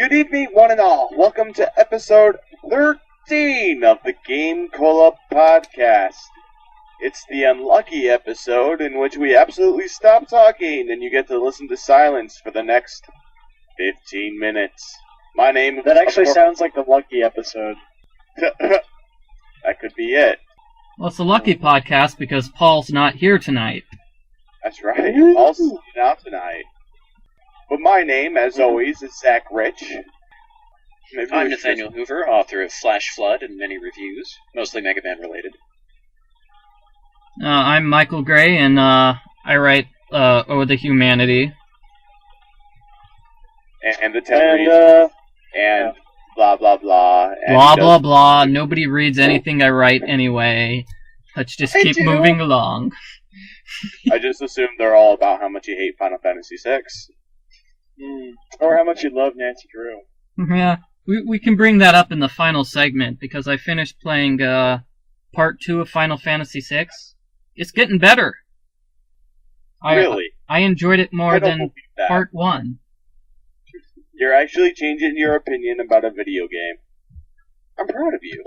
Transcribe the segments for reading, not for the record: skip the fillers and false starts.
Good evening, one and all. Welcome to episode 13 of the GameCola Podcast. It's the unlucky episode in which we absolutely stop talking and you get to listen to silence for the next 15 minutes. My name is... That actually sounds like the lucky episode. That could be it. Well, it's a lucky podcast because Paul's not here tonight. That's right. Paul's out tonight. But my name, as always, is Zach Rich. I'm Nathaniel Hoover, author of Flash Flood and many reviews, mostly Mega Man related. I'm Michael Gray, and I write Oh the Humanity. And the 10 Reasons. And blah, blah, blah. And blah, blah, blah. Nobody reads anything I write anyway. Let's just keep moving along. I just assumed they're all about how much you hate Final Fantasy VI. Or how much you love Nancy Drew. Yeah, we can bring that up in the final segment, because I finished playing Part 2 of Final Fantasy VI. It's getting better. Really? I enjoyed it more than Part 1. You're actually changing your opinion about a video game. I'm proud of you.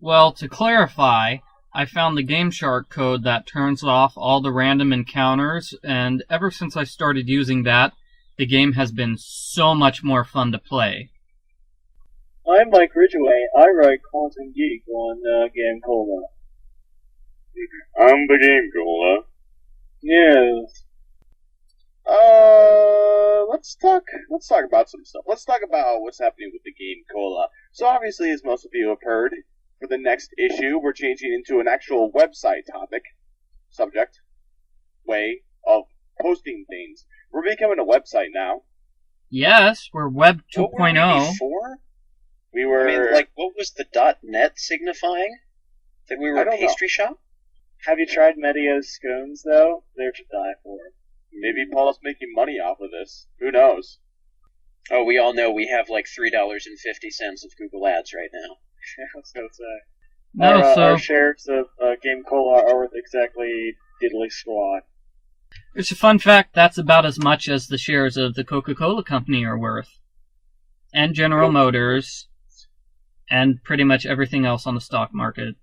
Well, to clarify, I found the Game Shark code that turns off all the random encounters, and ever since I started using that, the game has been so much more fun to play. I'm Mike Ridgaway. I write Quantum Geek on GameCola. I'm the GameCola. Yes. Let's talk about some stuff. Let's talk about what's happening with the GameCola. So obviously, as most of you have heard, for the next issue, we're changing into an actual website way of posting things. We're becoming a website now. Yes, we're Web 2.0. What were we before? We were... I mean, what was the .net signifying? That we were a pastry shop? Have you tried Medio's scones, though? They're to die for. Maybe Paul's making money off of this. Who knows? Oh, we all know we have $3.50 of Google Ads right now. I was going to say. Our shares of GameCola are worth exactly diddly squat. It's a fun fact, that's about as much as the shares of the Coca-Cola Company are worth. And General Motors. And pretty much everything else on the stock market.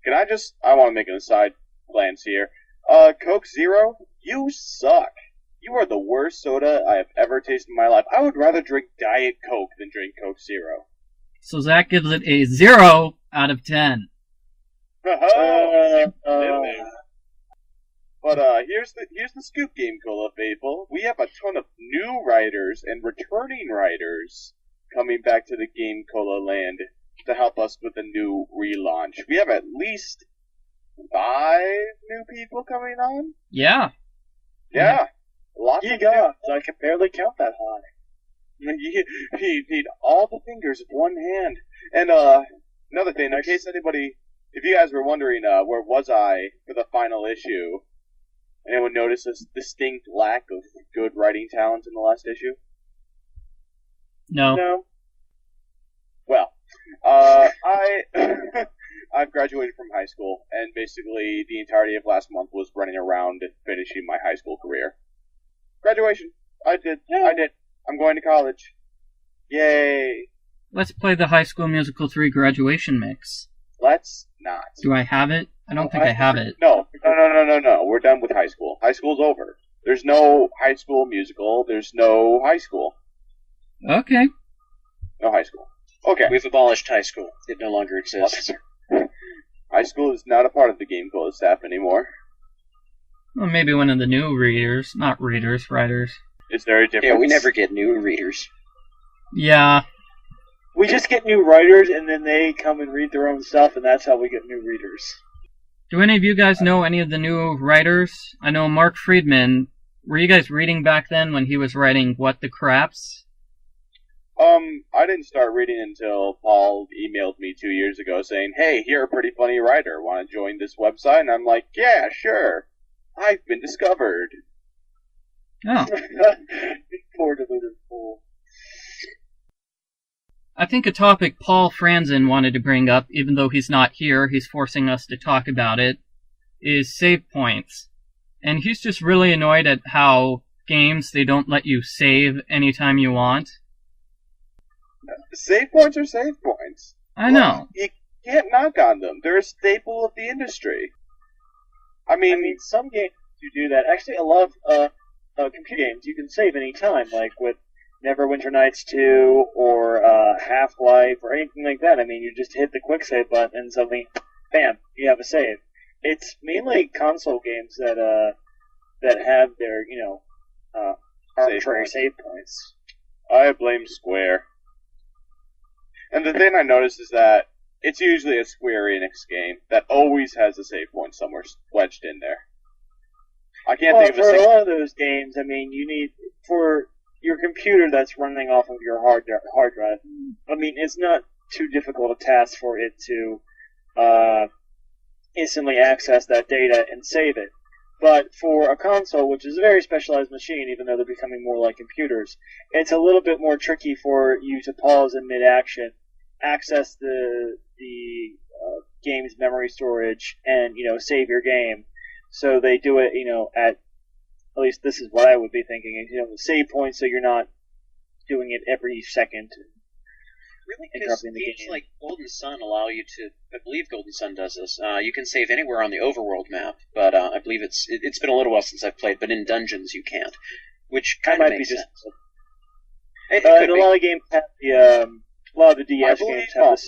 I want to make an aside glance here. Coke Zero, you suck. You are the worst soda I have ever tasted in my life. I would rather drink Diet Coke than drink Coke Zero. So Zach gives it a 0 out of 10. But here's the scoop, GameCola faithful. We have a ton of new writers and returning writers coming back to the GameCola land to help us with the new relaunch. We have at least 5 new people coming on. Yeah. Yeah. Lots of God, I can barely count that high. You need all the fingers of one hand. And another thing, in case if you guys were wondering, where was I for the final issue? Anyone notice this distinct lack of good writing talent in the last issue? No. Well, I've graduated from high school, and basically the entirety of last month was running around finishing my high school career. Graduation. I did. I'm going to college. Yay. Let's play the High School Musical 3 graduation mix. Let's not. Do I have it? I don't think I have it. No. We're done with high school. High school's over. There's no High School Musical. There's no high school. Okay. No high school. Okay. We've abolished high school. It no longer exists. High school is not a part of the GameCola staff anymore. Well, maybe one of the new writers. Is there a difference? Yeah, we never get new readers. Yeah. We just get new writers, and then they come and read their own stuff, and that's how we get new readers. Do any of you guys know any of the new writers? I know Mark Friedman. Were you guys reading back then when he was writing What the Craps? I didn't start reading until Paul emailed me 2 years ago saying, "Hey, you're a pretty funny writer. Want to join this website?" And I'm like, "Yeah, sure. I've been discovered." Oh. Poor deluded fool. I think a topic Paul Franzen wanted to bring up, even though he's not here, he's forcing us to talk about it, is save points. And he's just really annoyed at how games, they don't let you save anytime you want. Save points are save points. I know. You can't knock on them. They're a staple of the industry. I mean, some games do that. Actually, a lot of computer games you can save any time, like with Neverwinter Nights 2 or Half-Life or anything like that. I mean, you just hit the quick save button and suddenly, bam, you have a save. It's mainly console games that have their, arbitrary save points. I blame Square. And the thing I noticed is that it's usually a Square Enix game that always has a save point somewhere wedged in there. I can't think of for a lot of those games, I mean, you need, for your computer that's running off of your hard drive, I mean, it's not too difficult a task for it to instantly access that data and save it. But for a console, which is a very specialized machine, even though they're becoming more like computers, it's a little bit more tricky for you to pause in mid-action, access the game's memory storage, and, save your game. So they do it, at least this is what I would be thinking, save points so you're not doing it every second. Really, because games like Golden Sun allow you to, I believe Golden Sun does this, you can save anywhere on the overworld map, but I believe it's been a little while since I've played, but in dungeons you can't, which kind of makes sense. A lot of games have a lot of the DS games have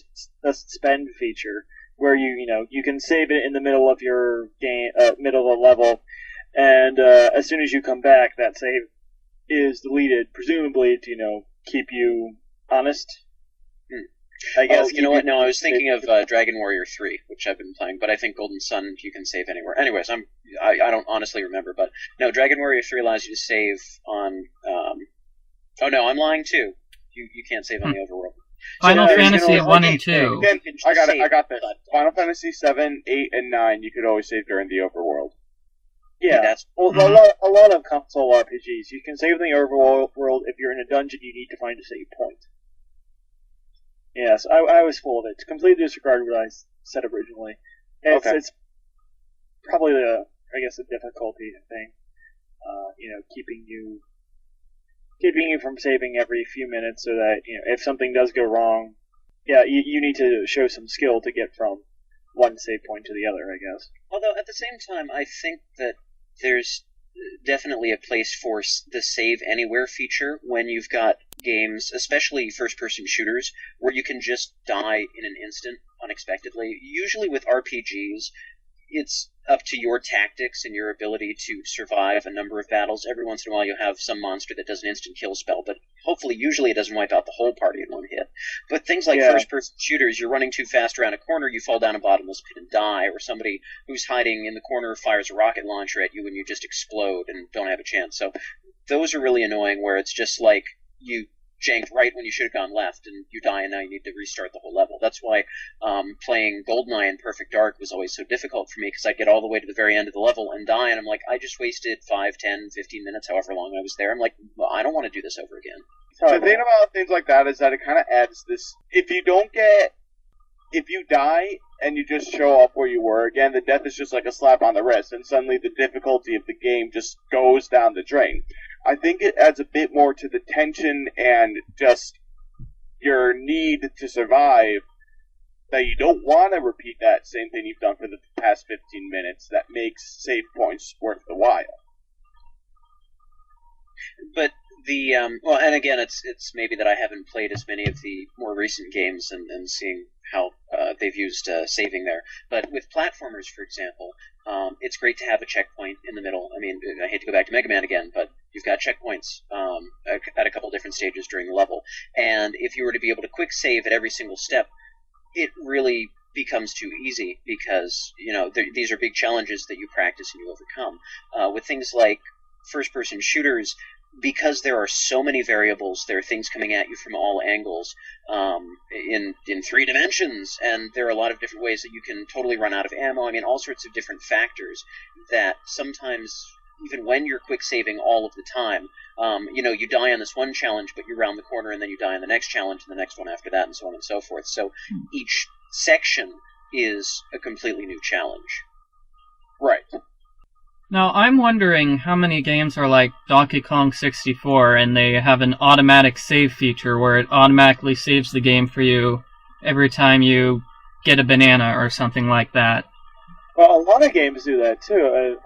the spend feature, where you can save it in the middle of your game, middle of the level, and as soon as you come back, that save is deleted, presumably to keep you honest. I guess. You know what? No, I was thinking of Dragon Warrior 3, which I've been playing, but I think Golden Sun you can save anywhere. Anyways, I don't honestly remember, but no, Dragon Warrior 3 allows you to save on. Oh no, I'm lying too. You can't save on the overworld. Final Fantasy 1 and 2. I got this. Final Fantasy 7, 8, and 9 you could always save during the overworld. Yeah, a lot of console RPGs. You can save in the overworld. If you're in a dungeon, you need to find a save point. Yes, I was full of it. To completely disregard what I said originally. It's probably the difficulty thing. Keeping you from saving every few minutes, so that if something does go wrong, you need to show some skill to get from one save point to the other, I guess. Although at the same time, I think that there's definitely a place for the save anywhere feature when you've got games, especially first-person shooters, where you can just die in an instant unexpectedly. Usually with RPGs, it's up to your tactics and your ability to survive a number of battles. Every once in a while you have some monster that does an instant kill spell, but usually it doesn't wipe out the whole party in one hit. But things like first-person shooters, you're running too fast around a corner, you fall down a bottomless pit and die, or somebody who's hiding in the corner fires a rocket launcher at you and you just explode and don't have a chance. So those are really annoying, where it's just like you janked right when you should have gone left, and you die, and now you need to restart the whole level. That's why playing GoldenEye and Perfect Dark was always so difficult for me, because I'd get all the way to the very end of the level and die, and I'm like, I just wasted 5, 10, 15 minutes, however long I was there. I'm like, well, I don't want to do this over again. The thing about things like that is that it kind of adds this, if you die and you just show up where you were again, the death is just like a slap on the wrist, and suddenly the difficulty of the game just goes down the drain. I think it adds a bit more to the tension and just your need to survive, that you don't want to repeat that same thing you've done for the past 15 minutes, that makes save points worth the while. But and again, it's maybe that I haven't played as many of the more recent games and seeing how they've used saving there. But with platformers, for example, it's great to have a checkpoint in the middle. I mean, I hate to go back to Mega Man again, but you've got checkpoints at a couple different stages during the level. And if you were to be able to quick save at every single step, it really becomes too easy, because these are big challenges that you practice and you overcome. With things like first-person shooters, because there are so many variables, there are things coming at you from all angles in 3 dimensions, and there are a lot of different ways that you can totally run out of ammo. I mean, all sorts of different factors that sometimes, even when you're quick saving all of the time, you die on this one challenge, but you round the corner, and then you die on the next challenge, and the next one after that, and so on and so forth. So each section is a completely new challenge. Right. Now, I'm wondering how many games are like Donkey Kong 64 and they have an automatic save feature where it automatically saves the game for you every time you get a banana or something like that. Well, a lot of games do that too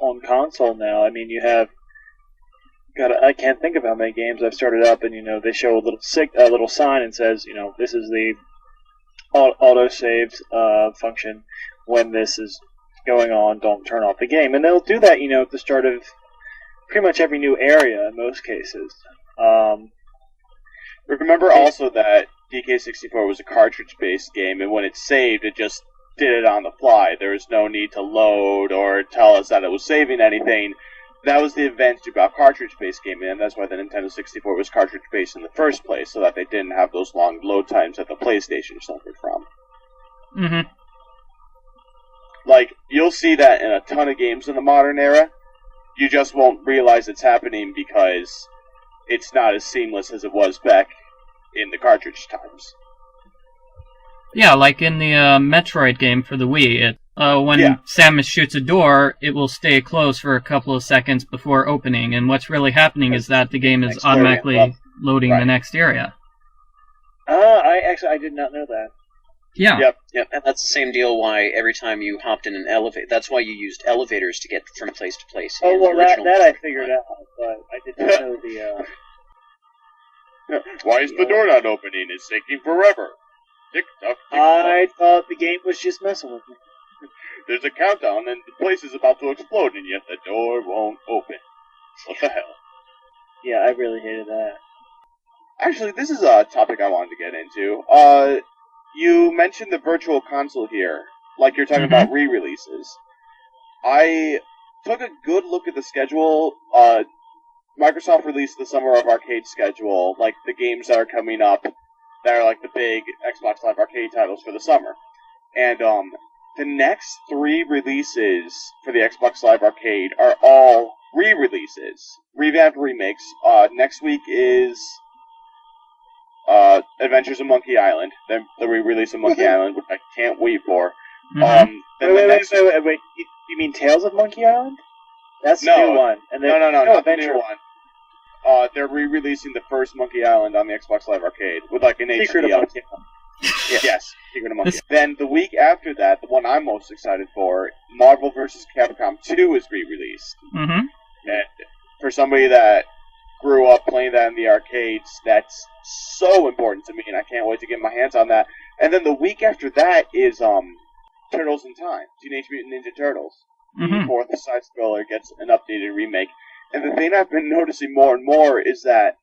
on console now. I mean, you have I can't think of how many games I've started up, and they show a little sign and says, this is the auto saved function. When this is going on, don't turn off the game, and they'll do that, at the start of pretty much every new area in most cases. Remember also that DK64 was a cartridge-based game, and when it saved, it just did it on the fly. There was no need to load or tell us that it was saving anything. That was the advantage about cartridge-based gaming, and that's why the Nintendo 64 was cartridge-based in the first place, so that they didn't have those long load times that the PlayStation suffered from. Mm-hmm. Like, you'll see that in a ton of games in the modern era. You just won't realize it's happening because it's not as seamless as it was back in the cartridge times. Yeah, like in the Metroid game for the Wii. When Samus shoots a door, it will stay closed for a couple of seconds before opening, and what's really happening is that the game is automatically loading the next area. I did not know that. Yeah. Yep, and that's the same deal why every time you hopped in an elevator, that's why you used elevators to get from place to place. Oh, well, that I figured out, but I did not know the... Why is the door not opening? It's taking forever. Tick tock, tick tock. I thought the game was just messing with me. There's a countdown, and the place is about to explode, and yet the door won't open. What the hell? Yeah, I really hated that. Actually, this is a topic I wanted to get into. You mentioned the virtual console here, like you're talking about re-releases. I took a good look at the schedule. Microsoft released the Summer of Arcade schedule, like the games that are coming up that are like the big Xbox Live Arcade titles for the summer. And the next 3 releases for the Xbox Live Arcade are all re-releases, revamped remakes. Next week is Adventures in Monkey Island, the re-release of Monkey Island, which I can't wait for. Wait, you mean Tales of Monkey Island? That's the new one. And no, not the new one. They're re-releasing the first Monkey Island on the Xbox Live Arcade with like an Secret HD of Monkey Island. Yes, Secret of Monkey Island. Then the week after that, the one I'm most excited for, Marvel vs. Capcom 2 is re-released. Mm-hmm. And for somebody that grew up playing that in the arcades, that's so important to me, and I can't wait to get my hands on that. And then the week after that is Turtles in Time, Teenage Mutant Ninja Turtles. Mm-hmm. The fourth side-scroller gets an updated remake. And the thing I've been noticing more and more is that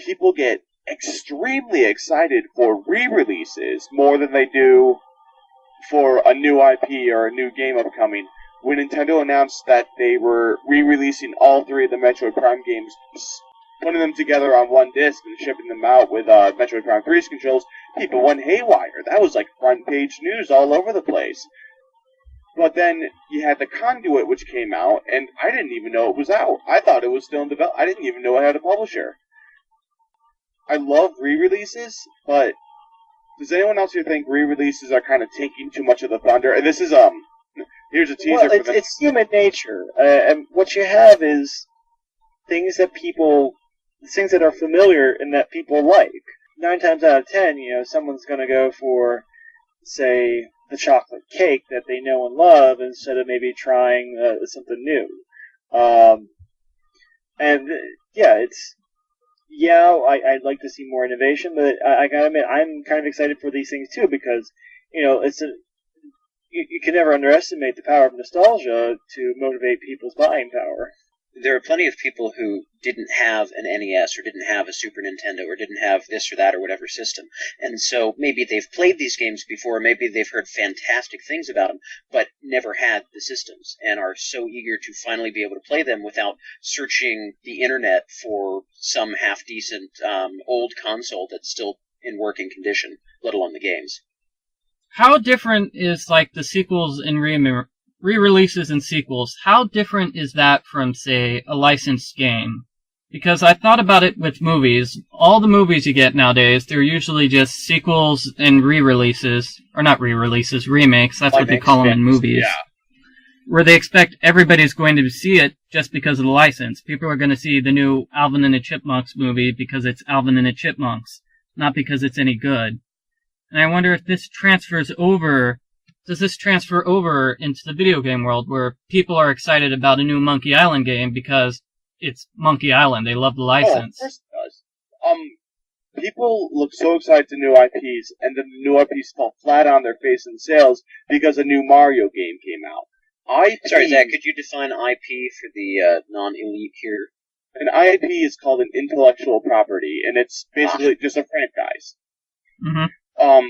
people get extremely excited for re-releases more than they do for a new IP or a new game upcoming. When Nintendo announced that they were re-releasing all 3 of the Metroid Prime games, putting them together on one disc and shipping them out with Metroid Prime 3's controls, people went haywire. That was like front page news all over the place. But then you had the Conduit, which came out, and I didn't even know it was out. I thought it was still in development. I didn't even know it had a publisher. I love re-releases, but does anyone else here think re-releases are kind of taking too much of the thunder? And this is, here's a teaser for the... It's human nature. And what you have is things that are familiar and that people like. 9 times out of 10, someone's going to go for, say, the chocolate cake that they know and love instead of maybe trying something new. I'd like to see more innovation, but I gotta admit, I'm kind of excited for these things too because, you can never underestimate the power of nostalgia to motivate people's buying power. There are plenty of people who didn't have an NES or didn't have a Super Nintendo or didn't have this or that or whatever system. And so maybe they've played these games before, maybe they've heard fantastic things about them, but never had the systems and are so eager to finally be able to play them without searching the internet for some half-decent old console that's still in working condition, let alone the games. How different is, like, the sequels and re-releases and sequels? How different is that from, say, a licensed game? Because I thought about it with movies. All the movies you get nowadays, they're usually just sequels and re-releases. Or not re-releases, remakes. That's what they call them in movies. where they expect everybody's going to see it just because of the license. People are going to see the new Alvin and the Chipmunks movie because it's Alvin and the Chipmunks, not because it's any good. And I wonder if this transfers over. Does this transfer over into the video game world where people are excited about a new Monkey Island game because it's Monkey Island? They love the license. Oh, of course it does. People look so excited to new IPs, and then the new IPs fall flat on their face in sales because a new Mario game came out. Sorry, Zach, could you define IP for the non-elite here? An IP is called an intellectual property, and it's basically just a franchise. Mm-hmm.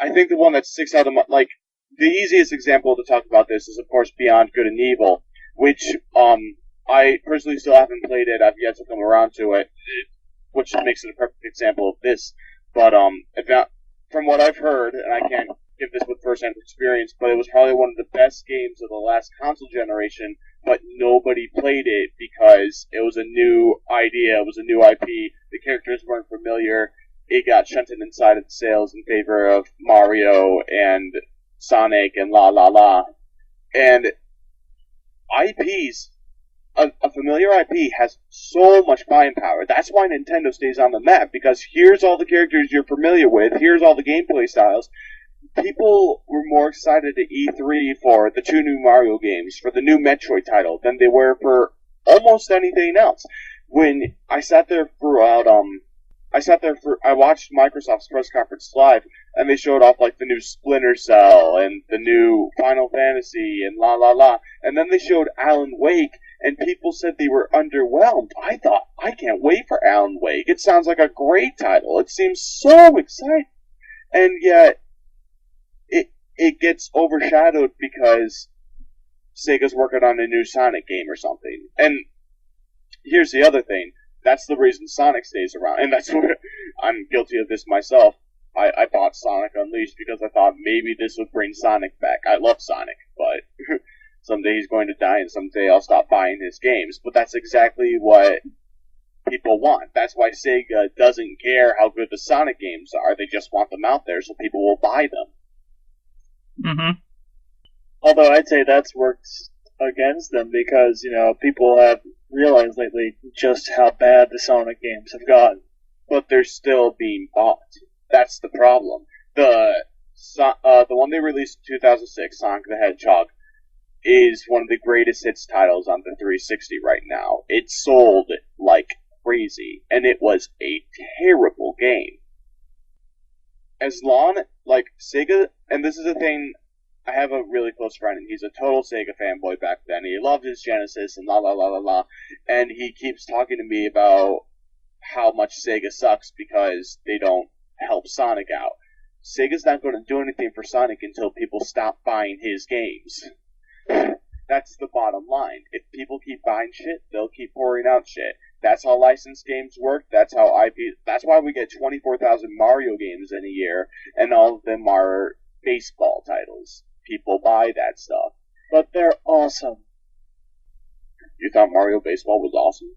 I think the one that sticks out the easiest example to talk about this is, of course, Beyond Good and Evil, which I personally still haven't played it. I've yet to come around to it, which makes it a perfect example of this. But from what I've heard, and I can't give this with first-hand experience, but it was probably one of the best games of the last console generation, but nobody played it because it was a new idea, it was a new IP, the characters weren't familiar. It got shunted inside of the sales in favor of Mario and Sonic and la. And IPs, a familiar IP has so much buying power. That's why Nintendo stays on the map, because here's all the characters you're familiar with, here's all the gameplay styles. People were more excited at E3 for the 2 new Mario games, for the new Metroid title, than they were for almost anything else. When I sat there throughout, I watched Microsoft's press conference live, and they showed off, like, the new Splinter Cell, and the new Final Fantasy, and la. And then they showed Alan Wake, and people said they were underwhelmed. I thought, I can't wait for Alan Wake. It sounds like a great title. It seems so exciting. And yet, it gets overshadowed because Sega's working on a new Sonic game or something. And here's the other thing. That's the reason Sonic stays around, and that's where I'm guilty of this myself. I bought Sonic Unleashed because I thought maybe this would bring Sonic back. I love Sonic, but someday he's going to die, and someday I'll stop buying his games. But that's exactly what people want. That's why Sega doesn't care how good the Sonic games are. They just want them out there so people will buy them. Mm-hmm. Although I'd say that's worked against them because, people have realized lately just how bad the Sonic games have gotten. But they're still being bought. That's the problem. The one they released in 2006, Sonic the Hedgehog, is one of the greatest hits titles on the 360 right now. It sold like crazy, and it was a terrible game. Sega, and this is a thing, I have a really close friend, and he's a total Sega fanboy back then. He loved his Genesis and la, and he keeps talking to me about how much Sega sucks because they don't help Sonic out. Sega's not going to do anything for Sonic until people stop buying his games. That's the bottom line. If people keep buying shit, they'll keep pouring out shit. That's how licensed games work. That's how that's why we get 24,000 Mario games in a year, and all of them are baseball titles. People buy that stuff. But they're awesome. You thought Mario Baseball was awesome?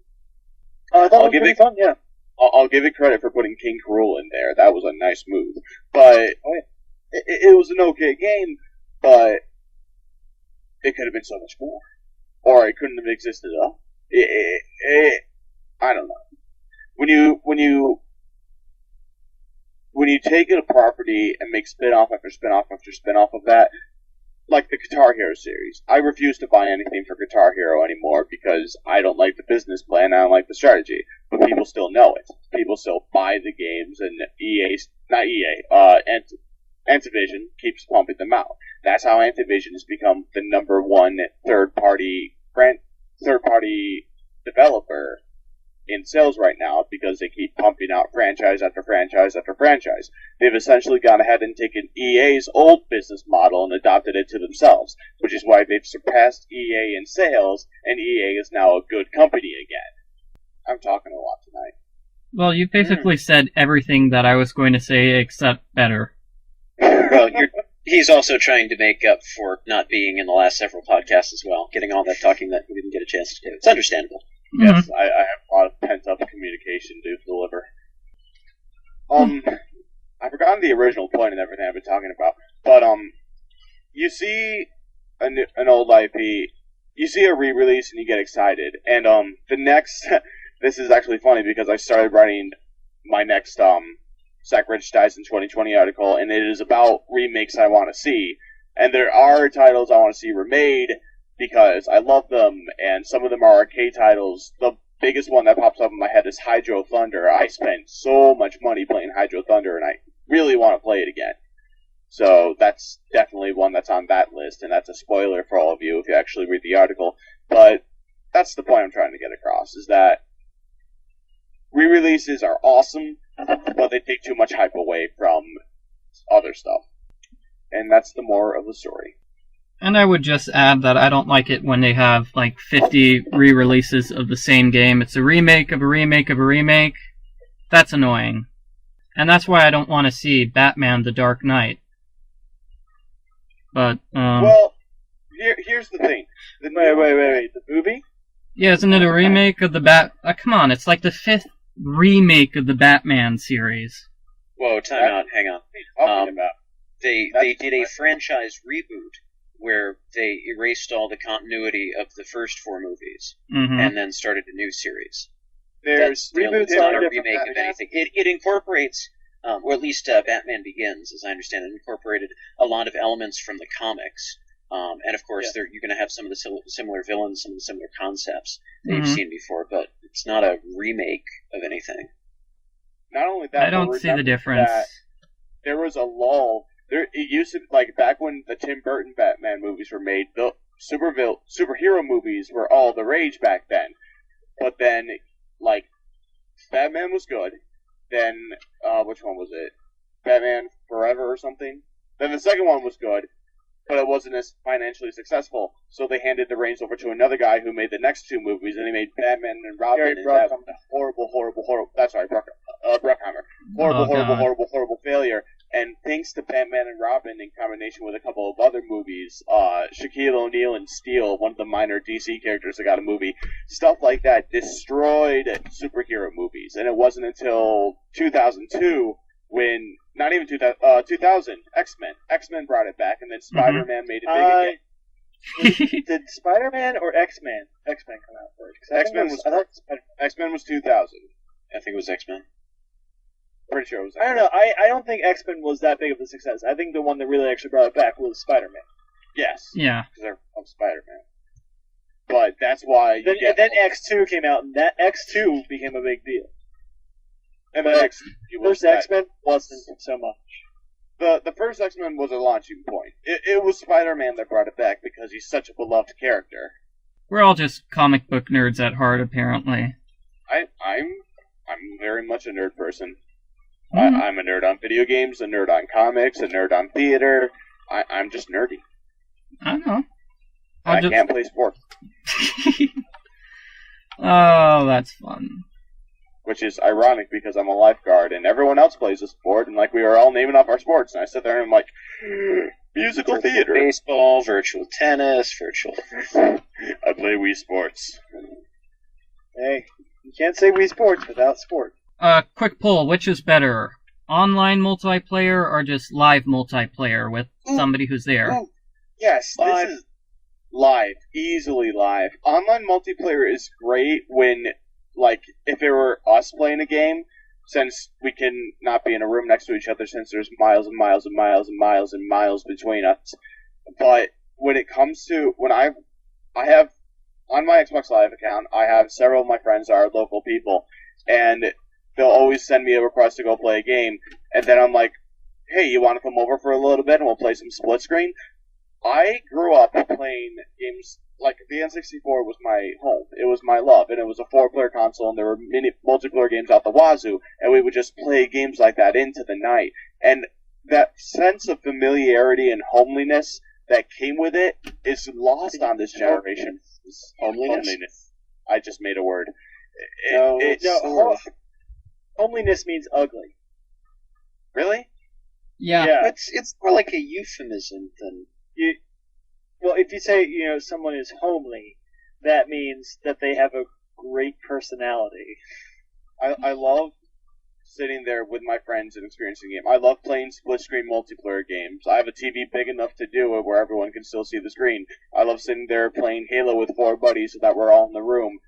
I thought it was pretty fun, yeah. I'll give it credit for putting King K. Rool in there. That was a nice move. But it was an okay game, but it could have been so much more. Or it couldn't have existed at all. I don't know. When you take a property and make spin-off after spin-off after spin-off of that, like the Guitar Hero series, I refuse to buy anything for Guitar Hero anymore because I don't like the business plan, I don't like the strategy. But people still know it. People still buy the games, and Antivision keeps pumping them out. That's how Antivision has become the number one third-party developer in sales right now because they keep pumping out franchise after franchise after franchise. They've essentially gone ahead and taken EA's old business model and adopted it to themselves, which is why they've surpassed EA in sales, and EA is now a good company again. I'm talking a lot tonight. Well, you basically said everything that I was going to say except better. Well, he's also trying to make up for not being in the last several podcasts as well, getting all that talking that he didn't get a chance to do. It's understandable. Yes, I have a lot of pent-up communication to deliver. I've forgotten the original point and everything I've been talking about, but, you see an old IP, you see a re-release and you get excited. And the next, this is actually funny because I started writing my next Sackridge Dies in 2020 article, and it is about remakes I want to see. And there are titles I want to see remade because I love them, and some of them are arcade titles. The biggest one that pops up in my head is Hydro Thunder. I spent so much money playing Hydro Thunder, and I really want to play it again. So that's definitely one that's on that list, and that's a spoiler for all of you if you actually read the article. But that's the point I'm trying to get across, is that re-releases are awesome, but they take too much hype away from other stuff. And that's the more of the story. And I would just add that I don't like it when they have like 50 re-releases of the same game. It's a remake of a remake of a remake. That's annoying. And that's why I don't want to see Batman The Dark Knight. But, well, here's the thing. Wait. The movie? Yeah, isn't it a remake of the come on, it's like the 5th remake of the Batman series. Whoa, time out, hang on. They did a franchise reboot where they erased all the continuity of the first 4 movies and then started a new series. There's reboots. It's not a remake of anything. It incorporates, or at least Batman Begins, as I understand it, incorporated a lot of elements from the comics. And of course, you're going to have some of the similar villains, some of the similar concepts that you've seen before, but it's not a remake of anything. Not only that, I don't see the difference. There was a lull. It used to, like, back when the Tim Burton Batman movies were made, the superhero movies were all the rage back then. But then, like, Batman was good. Then, which one was it? Batman Forever or something? Then the second one was good, but it wasn't as financially successful. So they handed the reins over to another guy who made the next 2 movies, and he made Batman and Robin. And that horrible. That's right, Bruckheimer. Horrible failure. And thanks to Batman and Robin, in combination with a couple of other movies, Shaquille O'Neal and Steel, one of the minor DC characters that got a movie, stuff like that destroyed superhero movies. And it wasn't until 2002 when, not even 2000, X-Men brought it back, and then Spider-Man made it big again. Did Spider-Man or X-Men? X-Men come out first? X-Men was 2000. I think it was X-Men. Pretty sure it was X-Men. I don't know. I don't think X-Men was that big of a success. I think the one that really actually brought it back was Spider-Man. Yes. Yeah. Because they're of Spider-Man. But that's why... Then X2 came out, and that X2 became a big deal. And then first X-Men wasn't so much. The first X-Men was a launching point. It was Spider-Man that brought it back because he's such a beloved character. We're all just comic book nerds at heart, apparently. I'm very much a nerd person. I'm a nerd on video games, a nerd on comics, a nerd on theater. I'm just nerdy. I know. I can't play sports. Oh, that's fun. Which is ironic because I'm a lifeguard and everyone else plays a sport, and like we are all naming off our sports, and I sit there and I'm like, musical theater, baseball, virtual tennis, I play Wii Sports. Hey, you can't say Wii Sports without sport. Quick poll, which is better? Online multiplayer or just live multiplayer with somebody who's there? Ooh. Yes, live. This is live. Easily live. Online multiplayer is great when, like, if it were us playing a game, since we can not be in a room next to each other since there's miles and miles and miles and miles and miles between us. But when it comes to, when I have, on my Xbox Live account, I have several of my friends are local people, and they'll always send me a request to go play a game, and then I'm like, hey, you want to come over for a little bit and we'll play some split screen? I grew up playing games, like, the N64 was my home. It was my love, and it was a 4-player console, and there were many multiplayer games out the wazoo, and we would just play games like that into the night. And that sense of familiarity and homeliness that came with it is lost on this generation. Homeliness. I just made a word. Homeliness means ugly. Really? Yeah. It's more like a euphemism than... Well, if you say, someone is homely, that means that they have a great personality. I love sitting there with my friends and experiencing the game. I love playing split-screen multiplayer games. I have a TV big enough to do it where everyone can still see the screen. I love sitting there playing Halo with 4 buddies so that we're all in the room.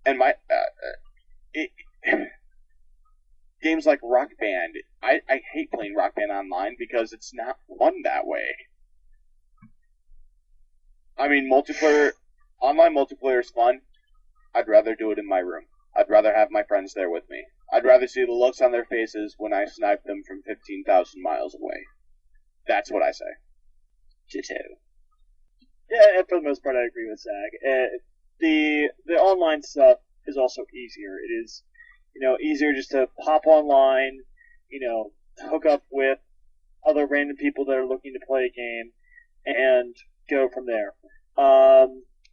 And games like Rock Band, I hate playing Rock Band online because it's not fun that way. I mean, online multiplayer is fun. I'd rather do it in my room. I'd rather have my friends there with me. I'd rather see the looks on their faces when I snipe them from 15,000 miles away. That's what I say. Ditto. Yeah, for the most part, I agree with Zach. The online stuff is also easier. It is, easier just to pop online, hook up with other random people that are looking to play a game, and go from there.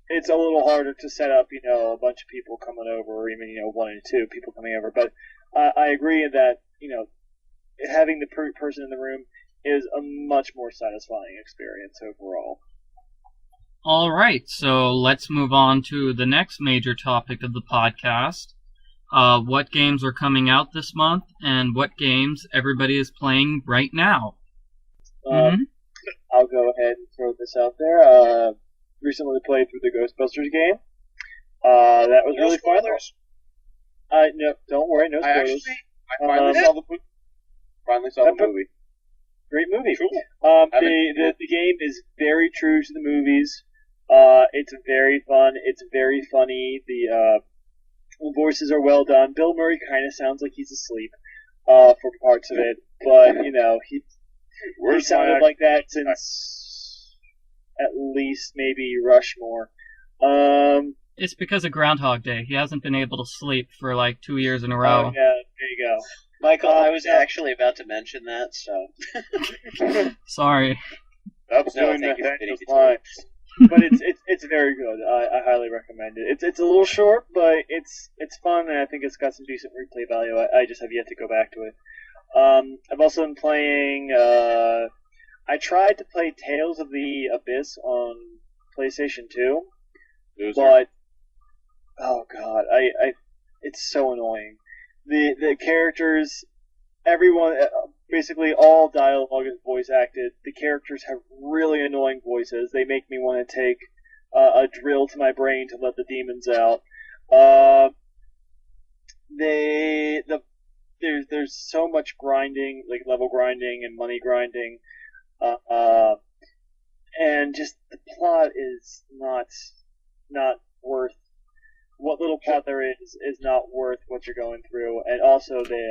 It's a little harder to set up, a bunch of people coming over, or even, 1 or 2 people coming over. But I agree that, having the person in the room is a much more satisfying experience overall. All right, so let's move on to the next major topic of the podcast. What games are coming out this month, and what games everybody is playing right now. I'll go ahead and throw this out there. Recently played through the Ghostbusters game. That was really fun. No, don't worry, no spoilers. I finally saw the movie. Great movie. Cool. The game is very true to the movies. It's very fun. It's very funny. The voices are well done. Bill Murray kind of sounds like he's asleep for parts of it, but he sounded like that since at least maybe Rushmore. It's because of Groundhog Day. He hasn't been able to sleep for like 2 years in a row. Oh, yeah, there you go. Michael, I was actually about to mention that, so. Sorry. That's doing Nathaniel's lines. But it's very good. I highly recommend it. It's a little short, but it's fun, and I think it's got some decent replay value. I just have yet to go back to it. I've also been playing. I tried to play Tales of the Abyss on PlayStation 2, but oh god, it's so annoying. The characters, everyone, basically all dialogue is voice acted. The characters have really annoying voices. They make me want to take a drill to my brain to let the demons out. There's so much grinding, like level grinding and money grinding, and just the plot is not worth. What little plot there is not worth what you're going through, and also they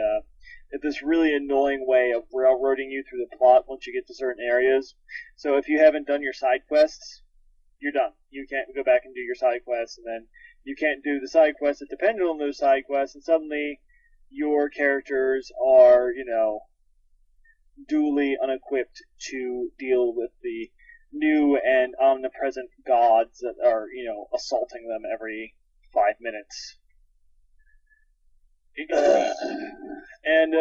have this really annoying way of railroading you through the plot once you get to certain areas. So if you haven't done your side quests, you're done. You can't go back and do your side quests, and then you can't do the side quests that depend on those side quests, and suddenly your characters are, duly unequipped to deal with the new and omnipresent gods that are, assaulting them every 5 minutes. And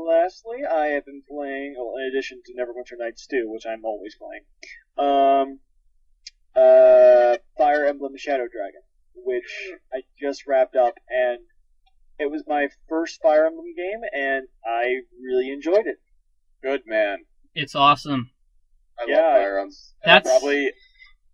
lastly, I have been playing, in addition to Neverwinter Nights 2, which I'm always playing, Fire Emblem Shadow Dragon, which I just wrapped up, and it was my first Fire Emblem game, and I really enjoyed it. Good man. It's awesome. I love Fire Emblem.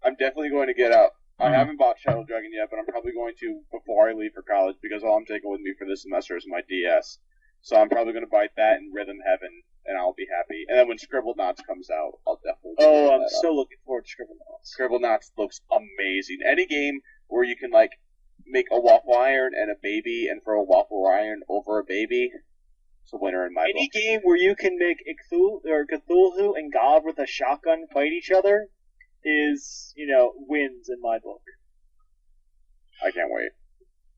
I'm definitely going to get out. I haven't bought Shadow Dragon yet, but I'm probably going to before I leave for college because all I'm taking with me for this semester is my DS. So I'm probably going to buy that and Rhythm Heaven, and I'll be happy. And then when Scribblenauts comes out, I'll definitely. I'm so looking forward to Scribblenauts. Scribblenauts looks amazing. Any game where you can make a waffle iron and a baby, and throw a waffle iron over a baby, it's a winner in my book. Any game where you can make Cthulhu and God with a shotgun fight each other is, wins in my book. I can't wait.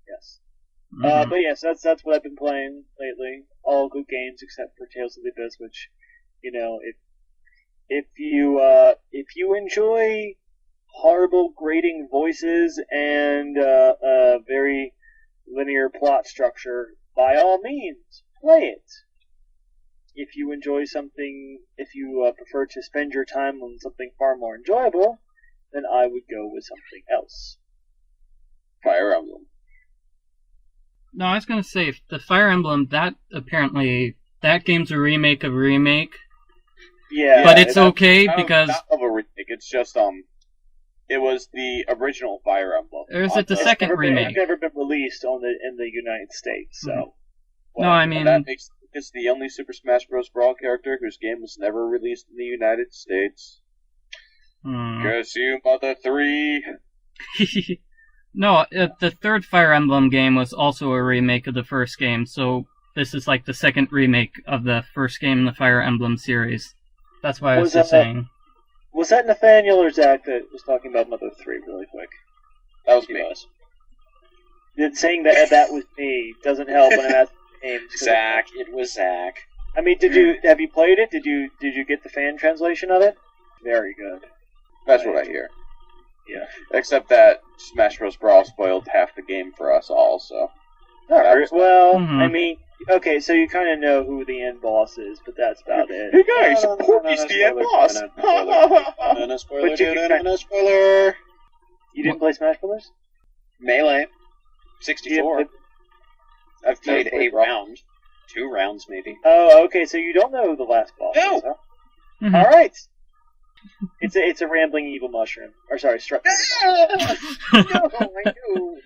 Yes. But yes, that's what I've been playing lately. All good games except for Tales of the Abyss, which, if you enjoy horrible grating voices and a very linear plot structure, by all means, play it. If you enjoy something, if you prefer to spend your time on something far more enjoyable, then I would go with something else. Fire Emblem. No, I was gonna say the Fire Emblem. That game's a remake of a remake. Yeah, but it's okay because not of a remake. It's just it was the original Fire Emblem. Or is it the second remake? It's never been released in the United States, so. Mm-hmm. No, I mean, that makes it's the only Super Smash Bros. Brawl character whose game was never released in the United States. Curse you, Mother 3. No, the third Fire Emblem game was also a remake of the first game, so this is like the second remake of the first game in the Fire Emblem series. That's why I was just saying. Was that Nathaniel or Zach that was talking about Mother 3 really quick? That was me. Saying that was me doesn't help when I'm asking names. Zach, it was Zach. I mean, have you played it? Did you get the fan translation of it? Very good. That's what I hear. Yeah. Except that Smash Bros. Brawl spoiled half the game for us all, so. Well, Mm-hmm. I mean, okay, so you kind of know who the end boss is, but that's about it. Hey guys, Porky's the end boss! No spoiler, dude, no spoiler! You didn't play Smash Brothers? Melee. 64. I've played played a round. 2 rounds, maybe. Oh, okay, so you don't know who the last boss No! is, huh? Mhm. Alright! It's a rambling evil mushroom. Or sorry, strut. No, I knew.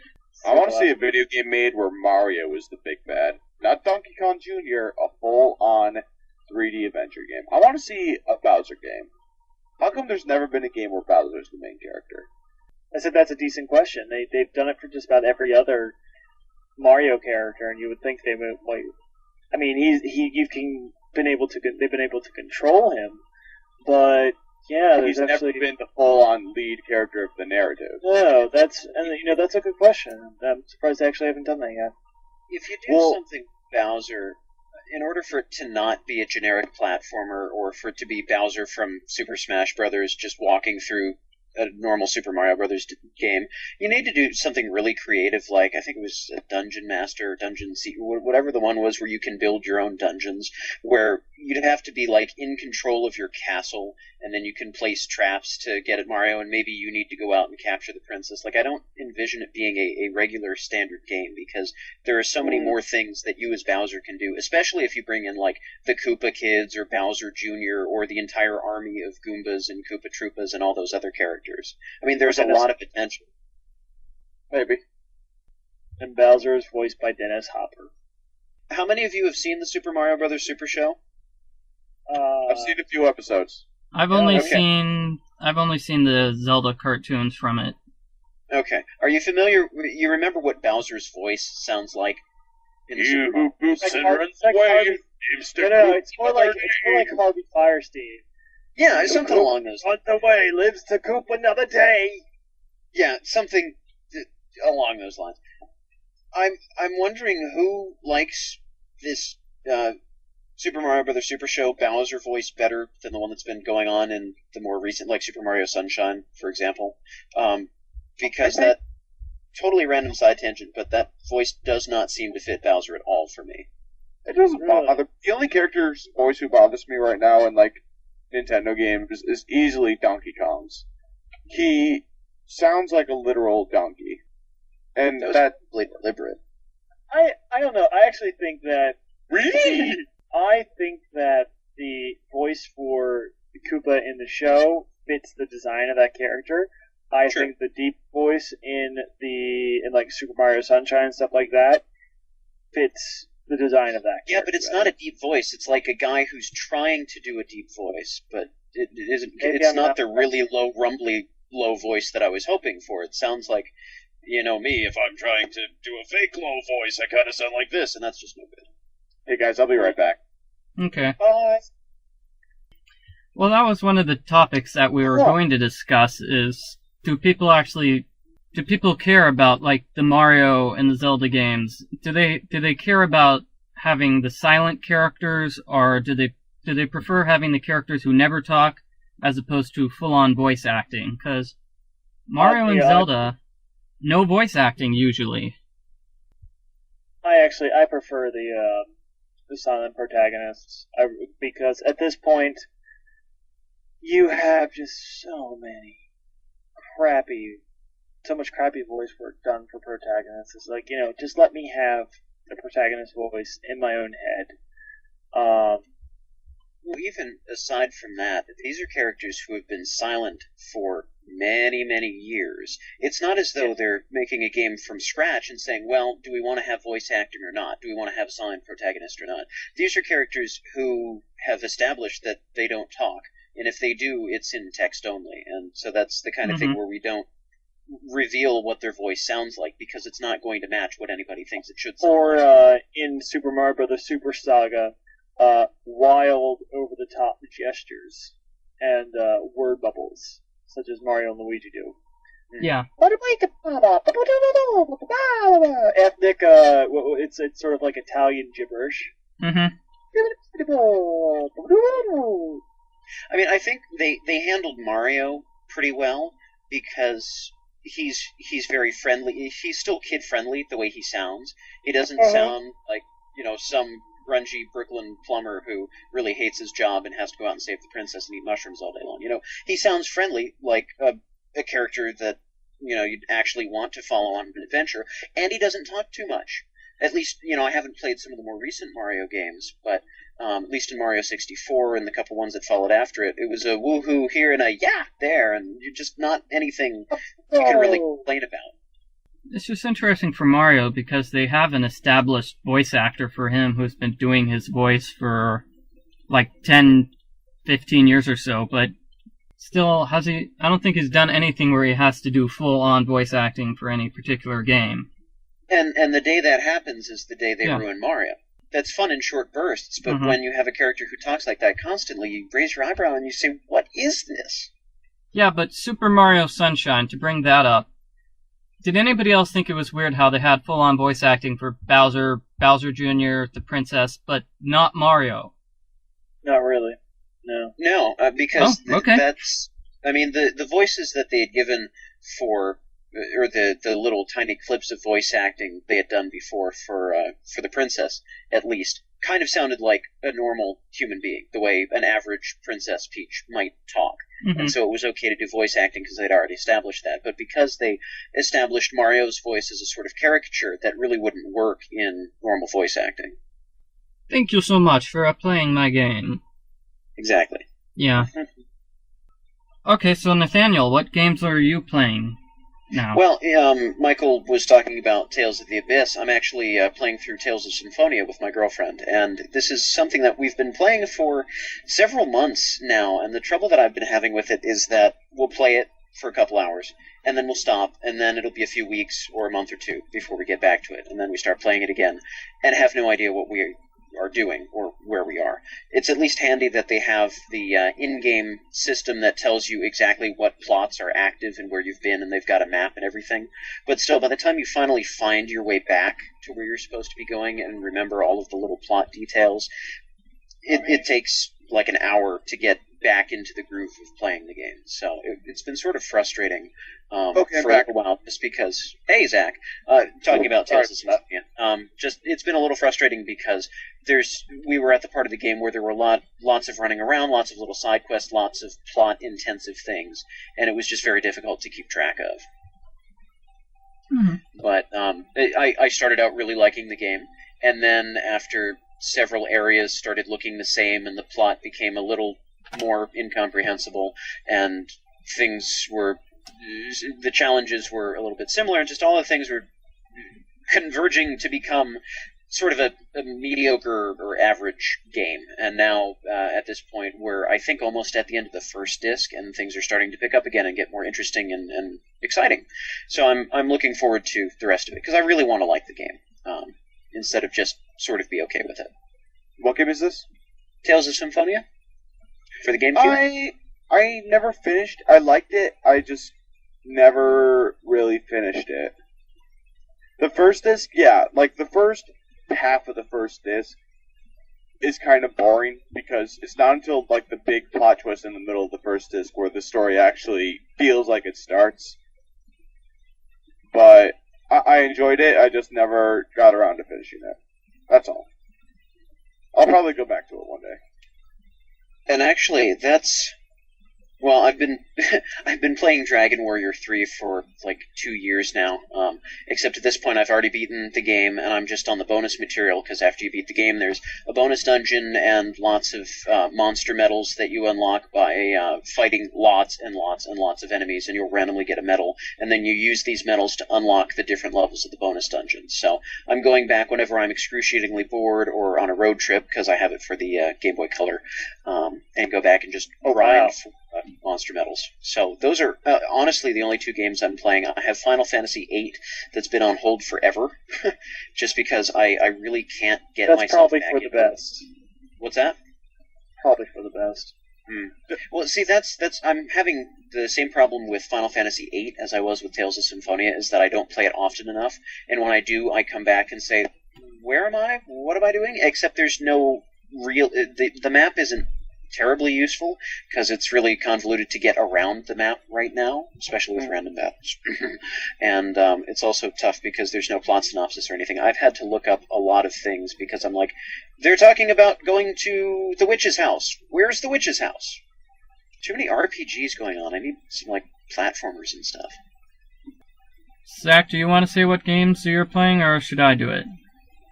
I want to see a video game made where Mario is the big bad. Not Donkey Kong Jr., a full-on 3D adventure game. I want to see a Bowser game. How come there's never been a game where Bowser's the main character? I said that's a decent question. They've done it for just about every other Mario character, and you would think they would, like... I mean, they've been able to control him, but... Yeah, He's never been the full-on lead character of the narrative. No, that's a good question. I'm surprised they actually haven't done that yet. If you do something Bowser, in order for it to not be a generic platformer, or for it to be Bowser from Super Smash Brothers just walking through a normal Super Mario Brothers game, you need to do something really creative, like, I think it was a Dungeon Master, whatever the one was where you can build your own dungeons, where you'd have to be, like, in control of your castle, and then you can place traps to get at Mario, and maybe you need to go out and capture the princess. Like, I don't envision it being a regular standard game, because there are so many more things that you as Bowser can do, especially if you bring in, like, the Koopa Kids, or Bowser Jr., or the entire army of Goombas and Koopa Troopas and all those other characters. I mean, there's a lot of potential. Maybe. And Bowser is voiced by Dennis Hopper. How many of you have seen the Super Mario Brothers Super Show? I've seen a few episodes. I've only seen the Zelda cartoons from it. Okay. Are you familiar? You remember what Bowser's voice sounds like? In the Super Mario? boots and runs away. No, it's more like Harvey Firestein. Yeah, something along those lines. Runs away, lives to coop another day. Yeah, something along those lines. I'm wondering who likes this Super Mario Brothers Super Show Bowser voice better than the one that's been going on in the more recent, like Super Mario Sunshine, for example. Because that totally random side tangent, but that voice does not seem to fit Bowser at all for me. It doesn't bother. The only character's voice who bothers me right now in like Nintendo games is easily Donkey Kong's. He sounds like a literal donkey, and that's really deliberate. I don't know. I actually think that really. I think that the voice for Koopa in the show fits the design of that character. I think the deep voice in like Super Mario Sunshine and stuff like that fits the design of that character. Yeah, but it's not a deep voice. It's like a guy who's trying to do a deep voice, but it isn't. It's not the really low, rumbly, low voice that I was hoping for. It sounds like, me, if I'm trying to do a fake low voice, I kind of sound like this, and that's just no good. Hey guys, I'll be right back. Okay. Bye. Well, that was one of the topics that we were going to discuss is, do people care about, like, the Mario and the Zelda games? Do they care about having the silent characters, or do they prefer having the characters who never talk as opposed to full-on voice acting? Because Mario and Zelda, no voice acting usually. I prefer the silent protagonists, because at this point you have just so much crappy voice work done for protagonists. It's like, just let me have the protagonist voice in my own head. Well, even aside from that, these are characters who have been silent for many, many years. It's not as though they're making a game from scratch and saying, well, do we want to have voice acting or not? Do we want to have a silent protagonist or not? These are characters who have established that they don't talk, and if they do, it's in text only. And so that's the kind of thing where we don't reveal what their voice sounds like, because it's not going to match what anybody thinks it should sound like. Or in Super Mario Bros. Super Saga, wild, over-the-top gestures and word bubbles, such as Mario and Luigi do. Yeah. Ethnic, it's sort of like Italian gibberish. Mm-hmm. I mean, I think they handled Mario pretty well, because he's very friendly. He's still kid-friendly the way he sounds. He doesn't sound like, some grungy Brooklyn plumber who really hates his job and has to go out and save the princess and eat mushrooms all day long. He sounds friendly, like a character that, you'd actually want to follow on an adventure, and he doesn't talk too much. At least, I haven't played some of the more recent Mario games, but at least in Mario 64 and the couple ones that followed after it, it was a woohoo here and a yeah there, and you're just not anything you can really complain about. It's just interesting for Mario because they have an established voice actor for him who's been doing his voice for like 10, 15 years or so, but still I don't think he's done anything where he has to do full-on voice acting for any particular game. And the day that happens is the day they ruin Mario. That's fun in short bursts, but when you have a character who talks like that constantly, you raise your eyebrow and you say, what is this? Yeah, but Super Mario Sunshine, to bring that up, did anybody else think it was weird how they had full-on voice acting for Bowser Jr., the princess, but not Mario? Not really, no. No, because okay. that's... I mean, the voices that they had given for... or the little tiny clips of voice acting they had done before for the princess, at least, kind of sounded like a normal human being, the way an average Princess Peach might talk. And so it was okay to do voice acting because they'd already established that. But because they established Mario's voice as a sort of caricature, that really wouldn't work in normal voice acting. Thank you so much for playing my game. Exactly. Yeah. Okay, so Nathaniel, what games are you playing now? Well, Michael was talking about Tales of the Abyss. I'm actually playing through Tales of Symphonia with my girlfriend, and this is something that we've been playing for several months now, and the trouble that I've been having with it is that we'll play it for a couple hours, and then we'll stop, and then it'll be a few weeks or a month or two before we get back to it, and then we start playing it again, and have no idea what we are doing or where we are. It's at least handy that they have the in-game system that tells you exactly what plots are active and where you've been, and they've got a map and everything. But still, by the time you finally find your way back to where you're supposed to be going and remember all of the little plot details, it takes like an hour to get back into the groove of playing the game. So it's been sort of frustrating for a while, just because... Hey, Zach! Talking about Tales of Symphonia. It's been a little frustrating because we were at the part of the game where there were lots of running around, lots of little side quests, lots of plot-intensive things, and it was just very difficult to keep track of. But I started out really liking the game, and then after several areas started looking the same and the plot became a little more incomprehensible, and the challenges were a little bit similar, and just all the things were converging to become sort of a mediocre or average game. And now, at this point, we're, I think, almost at the end of the first disc, and things are starting to pick up again and get more interesting and exciting. So I'm looking forward to the rest of it, because I really want to like the game, instead of just sort of be okay with it. What game is this? Tales of Symphonia? For the GameCube? I never finished. I liked it. I just never really finished it. The first disc, the first half of the first disc is kind of boring because it's not until like the big plot twist in the middle of the first disc where the story actually feels like it starts. But I enjoyed it. I just never got around to finishing it. That's all. I'll probably go back to it one day. And actually, that's Well, I've been I've been playing Dragon Warrior 3 for like 2 years now. Except at this point, I've already beaten the game, and I'm just on the bonus material. Because after you beat the game, there's a bonus dungeon and lots of monster medals that you unlock by fighting lots and lots and lots of enemies, and you'll randomly get a medal, and then you use these medals to unlock the different levels of the bonus dungeon. So I'm going back whenever I'm excruciatingly bored or on a road trip, because I have it for the Game Boy Color, and go back and just grind for monster medals. So those are honestly the only 2 games I'm playing. I have Final Fantasy VIII that's been on hold forever, just because I really can't get That's myself probably back for the into it. best. What's that? Probably for the best. Well, see, that's I'm having the same problem with Final Fantasy VIII as I was with Tales of Symphonia, is that I don't play it often enough, and when I do, I come back and say, where am I? What am I doing? Except there's no real... The map isn't terribly useful, because it's really convoluted to get around the map right now, especially with random battles. And it's also tough because there's no plot synopsis or anything. I've had to look up a lot of things because I'm like, they're talking about going to the witch's house. Where's the witch's house? Too many RPGs going on. I need some, like, platformers and stuff. Zach, do you want to say what games you're playing, or should I do it?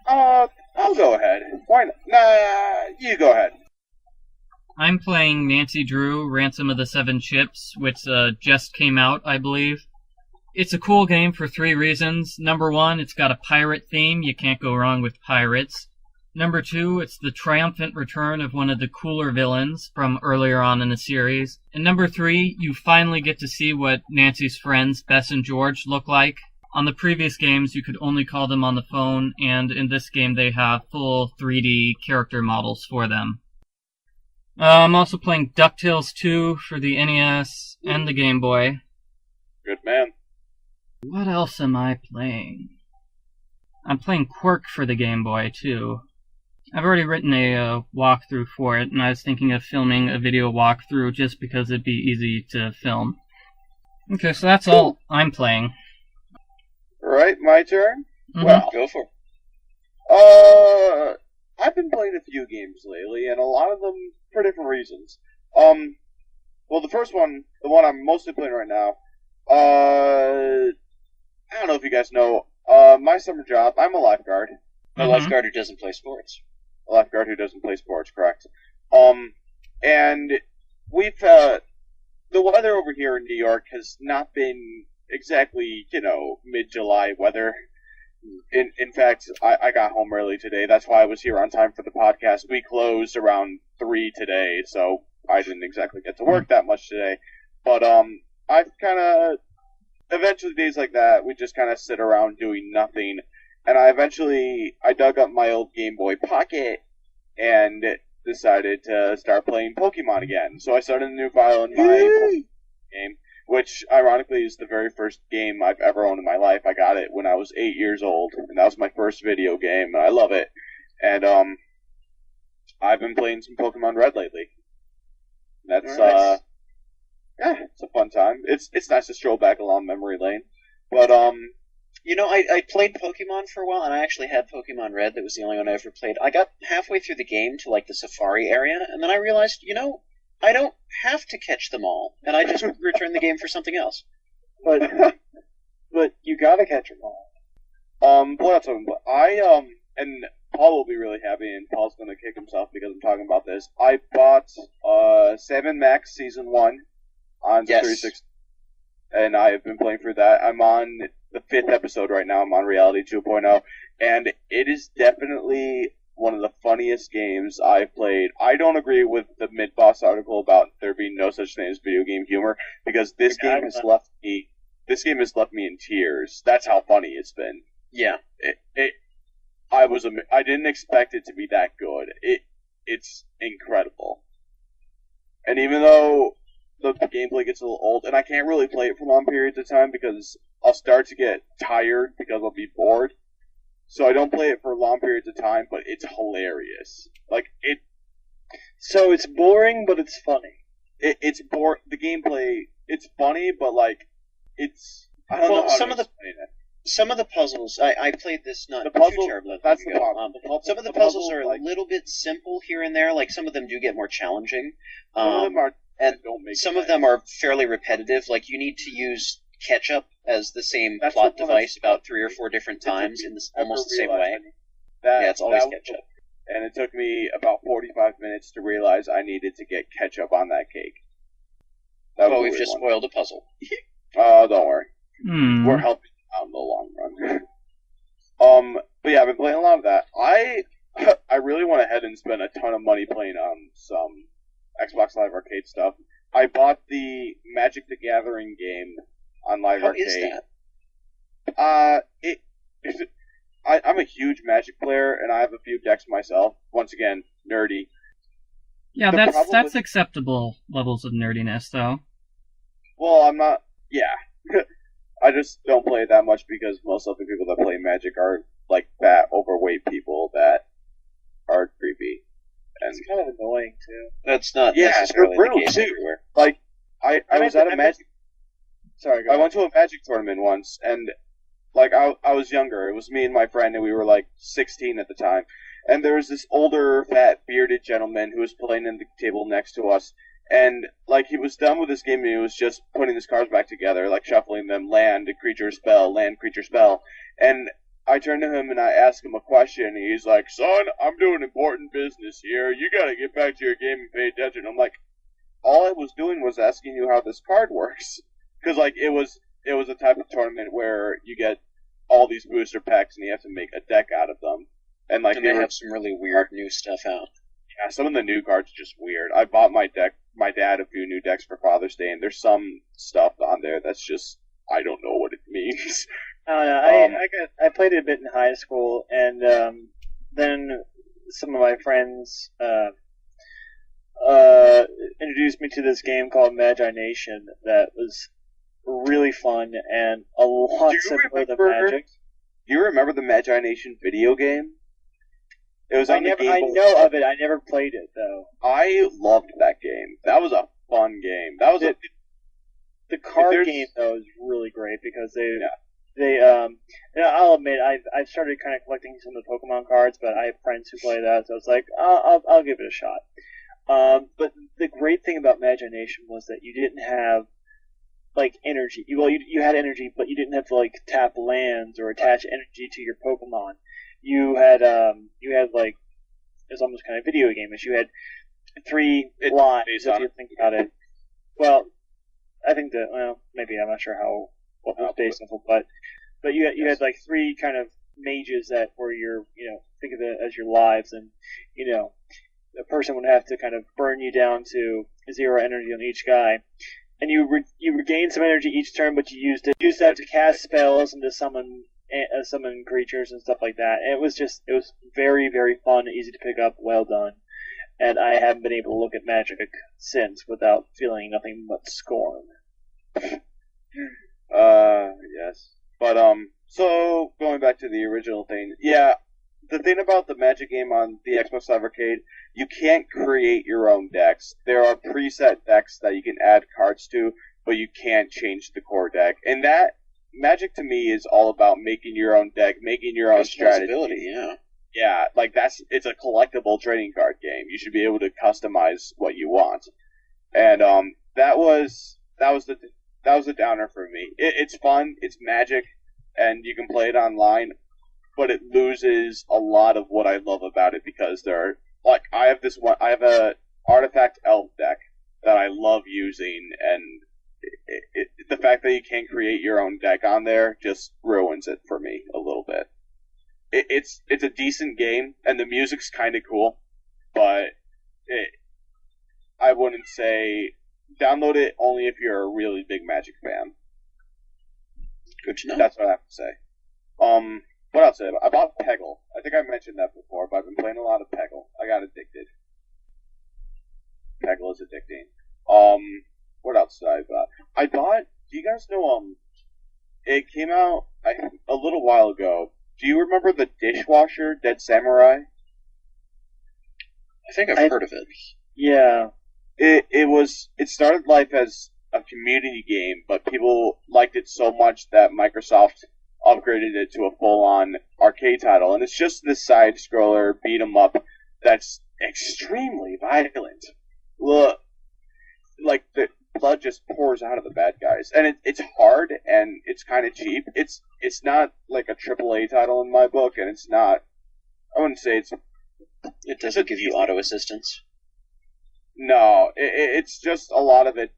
I'll go ahead. Why not? Nah, you go ahead. I'm playing Nancy Drew, Ransom of the Seven Ships, which just came out, I believe. It's a cool game for 3 reasons. Number 1, it's got a pirate theme. You can't go wrong with pirates. Number 2, it's the triumphant return of one of the cooler villains from earlier on in the series. And number 3, you finally get to see what Nancy's friends, Bess and George, look like. On the previous games, you could only call them on the phone, and in this game they have full 3D character models for them. I'm also playing DuckTales 2 for the NES and the Game Boy. Good man. What else am I playing? I'm playing Kwirk for the Game Boy, too. I've already written a walkthrough for it, and I was thinking of filming a video walkthrough just because it'd be easy to film. Okay, so that's all I'm playing. Alright, my turn? Mm-hmm. Well, Go for it. I've been playing a few games lately, and a lot of them for different reasons. Well, the first one, the one I'm mostly playing right now, I don't know if you guys know, my summer job, I'm a lifeguard. A lifeguard who doesn't play sports. A lifeguard who doesn't play sports, correct. And we've, the weather over here in New York has not been exactly, mid-July weather. In fact, I got home early today. That's why I was here on time for the podcast. We closed around 3 today, so I didn't exactly get to work that much today. But I've kind of... Eventually, days like that, we just kind of sit around doing nothing. And I dug up my old Game Boy Pocket and decided to start playing Pokemon again. So I started a new file in my Pokemon game, which, ironically, is the very first game I've ever owned in my life. I got it when I was 8 years old, and that was my first video game, and I love it. And, I've been playing some Pokemon Red lately. That's, Nice. Yeah, it's a fun time. It's nice to stroll back along memory lane. But, I played Pokemon for a while, and I actually had Pokemon Red. That was the only one I ever played. I got halfway through the game to, like, the Safari area, and then I realized, I don't have to catch them all, and I just returned the game for something else. But you gotta catch them all. what else have I been playing? And Paul will be really happy, and Paul's gonna kick himself because I'm talking about this. I bought, Sam & Max Season 1 on 360, and I have been playing through that. I'm on the 5th episode right now. I'm on Reality 2.0, and it is definitely one of the funniest games I've played. I don't agree with the Mid-Boss article about there being no such thing as video game humor, because this game has left me in tears. That's how funny it's been. Yeah. I didn't expect it to be that good. It's incredible. And even though the gameplay gets a little old, and I can't really play it for long periods of time because I'll start to get tired because I'll be bored. So I don't play it for long periods of time, but it's hilarious. So it's boring, but it's funny. It's boring. The gameplay, it's funny, but it's... I don't know how to explain it. Some of the puzzles, I played this not The too puzzle, terribly that's long the ago. problem. Some of the puzzles are a little bit simple here and there. Like, some of them do get more challenging. Some of them are And don't make some it of them are fairly repetitive. Like, you need to use ketchup as the same That's plot what one device about 3 or 4 different times in almost the same way. That, It's always that- ketchup. And it took me about 45 minutes to realize I needed to get ketchup on that cake. That was Well, a we've weird just one. spoiled a puzzle. Don't worry. Hmm. We're helping out in the long run. But yeah, I've been playing a lot of that. I really went ahead and spent a ton of money playing some Xbox Live Arcade stuff. I bought the Magic the Gathering game on Live How Arcade. is that? I'm a huge Magic player, and I have a few decks myself. Once again, nerdy. Yeah, The that's problem that's with- acceptable levels of nerdiness, though. Well, I'm not. Yeah, I just don't play it that much because most of the people that play Magic are like fat, overweight people that are creepy. And It's kind of annoying too. That's not Yeah, necessarily they're the case brutal, too. everywhere. like, I was at a Magic. Sorry, go I ahead. went to a Magic tournament once, and like I was younger. It was me and my friend, and we were like 16 at the time. And there was this older, fat, bearded gentleman who was playing in the table next to us. And like he was done with his game, and he was just putting his cards back together, like shuffling them, land, creature, spell, land, creature, spell. And I turned to him and I asked him a question. And he's like, "Son, I'm doing important business here. You gotta get back to your game and pay attention." I'm like, all I was doing was asking you how this card works, because like it was a type of tournament where you get all these booster packs and you have to make a deck out of them, and like And they they were, have some really weird new stuff out. yeah, some of the new cards are just weird. I bought my dad a few new decks for Father's Day, and there's some stuff on there that's just I don't know what it means. I don't know. I played it a bit in high school, and then some of my friends introduced me to this game called Magi Nation that was really fun and a lot Do you simpler than remember- Magic. Do you remember the Magi Nation video game? It was I on the never, Game I Boy. know of it. I never played it though. I loved that game. That was a fun game. That was a The card there's- game though is really great because you know, I'll admit I've started kind of collecting some of the Pokemon cards, but I have friends who play that, so it's like I'll give it a shot. But the great thing about Magi Nation was that you didn't have like energy. You had energy, but you didn't have to like tap lands or attach energy to your Pokemon. You had like it was almost kind of video game-ish. You had 3 lives based if on you think about it. Well, I think that maybe I'm not sure what was based on, but you had like 3 kind of mages that were your think of it as your lives, and a person would have to kind of burn you down to 0 energy on each guy, and you regain some energy each turn, but you used that to cast spells and to summon creatures and stuff like that. And it was very, very fun, easy to pick up, well done. And I haven't been able to look at Magic since without feeling nothing but scorn. Yes. But, so, going back to the original thing, yeah, the thing about the Magic game on the Xbox Live Arcade, you can't create your own decks. There are preset decks that you can add cards to, but you can't change the core deck. And that, Magic to me is all about making your own deck, making your own strategy. Responsibility, yeah. Yeah, like it's a collectible trading card game. You should be able to customize what you want. And that was the downer for me. It's fun, it's Magic, and you can play it online, but it loses a lot of what I love about it because I have a artifact elf deck that I love using, and the fact that you can't create your own deck on there just ruins it for me a little bit. It's a decent game, and the music's kind of cool, but I wouldn't say download it only if you're a really big Magic fan. Good to know. That's what I have to say. What else? I bought Peggle. I think I mentioned that before, but I've been playing a lot of Peggle. I got addicted. Peggle is addicting. What else did I buy? I bought. Do you guys know? It came out a little while ago. Do you remember the dishwasher Dead Samurai? I think I've heard of it. Yeah. It started life as a community game, but people liked it so much that Microsoft upgraded it to a full-on arcade title, and it's just this side-scroller beat 'em up that's extremely violent. Look, like the blood just pours out of the bad guys, and it's hard and it's kind of cheap. It's not like a AAA title in my book, and it's not. I wouldn't say it's. It doesn't give you auto assistance. No, it's just a lot of it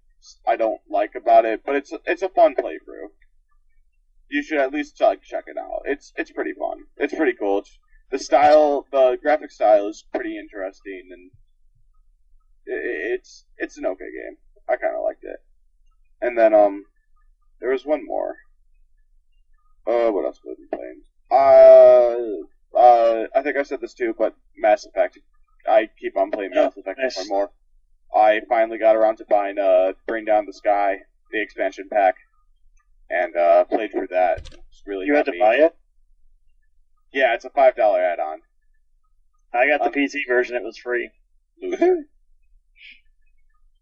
I don't like about it, but it's a fun playthrough. You should at least check it out. It's pretty fun. It's pretty cool. The graphic style is pretty interesting, and it's an okay game. I kind of liked it. And then there was one more. What else was I playing? I think I said this too, but Mass Effect. I keep on playing Mass Effect more and more. I finally got around to buying Bring Down the Sky, the expansion pack, and played through that. You had to buy it? Yeah, it's a $5 add-on. I got the PC version, it was free. Loser.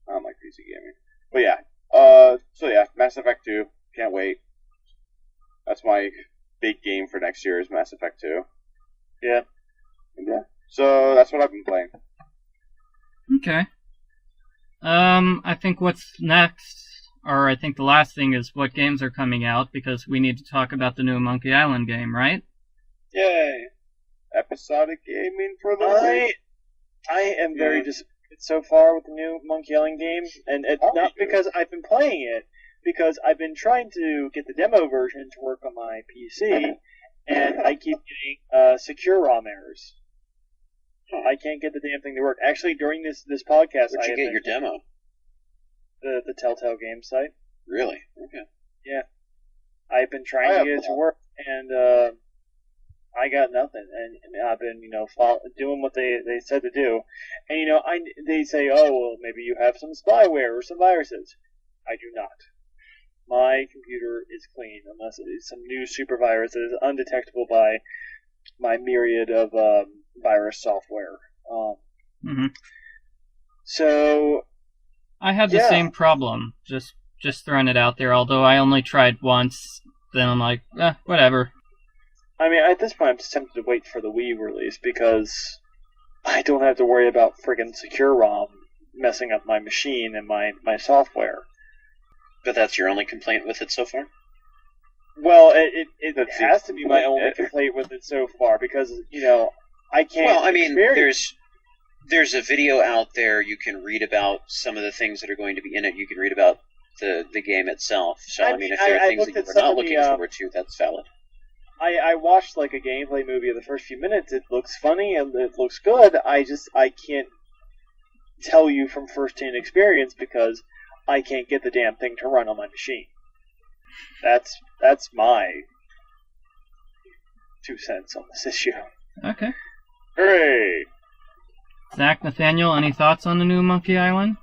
I don't like PC gaming. But yeah. Mass Effect 2. Can't wait. That's my big game for next year is Mass Effect 2. Yeah. Yeah. So that's what I've been playing. Okay. I think what's next, or I think the last thing is what games are coming out, because we need to talk about the new Monkey Island game, right? Yay! Episodic gaming for the week. I am very disappointed so far with the new Monkey Island game, and it's not because I've been playing it, because I've been trying to get the demo version to work on my PC, and I keep getting secure ROM errors. I can't get the damn thing to work. Actually, during this podcast, Where'd you get your demo? The Telltale game site. Really? Okay. Yeah. I've been trying to get it to work, and I got nothing. And I've been, doing what they said to do. And, they say, oh, well, maybe you have some spyware or some viruses. I do not. My computer is clean, unless it is some new super virus that is undetectable by my myriad of virus software. So I had the same problem. Just throwing it out there. Although I only tried once, then I'm like, whatever. I mean, at this point, I'm just tempted to wait for the Wii release because I don't have to worry about friggin' secure ROM messing up my machine and my software. But that's your only complaint with it so far? Well, it has to be my only complaint with it so far because, I can't. Well, I mean, there's a video out there. You can read about some of the things that are going to be in it. You can read about the game itself. So, I mean, if there are things that you're not looking forward to, that's valid. I watched, like, a gameplay movie of the first few minutes. It looks funny and it looks good. I can't tell you from first-hand experience because I can't get the damn thing to run on my machine. That's my 2 cents on this issue. Okay. Hooray! Zach, Nathaniel, any thoughts on the new Monkey Island?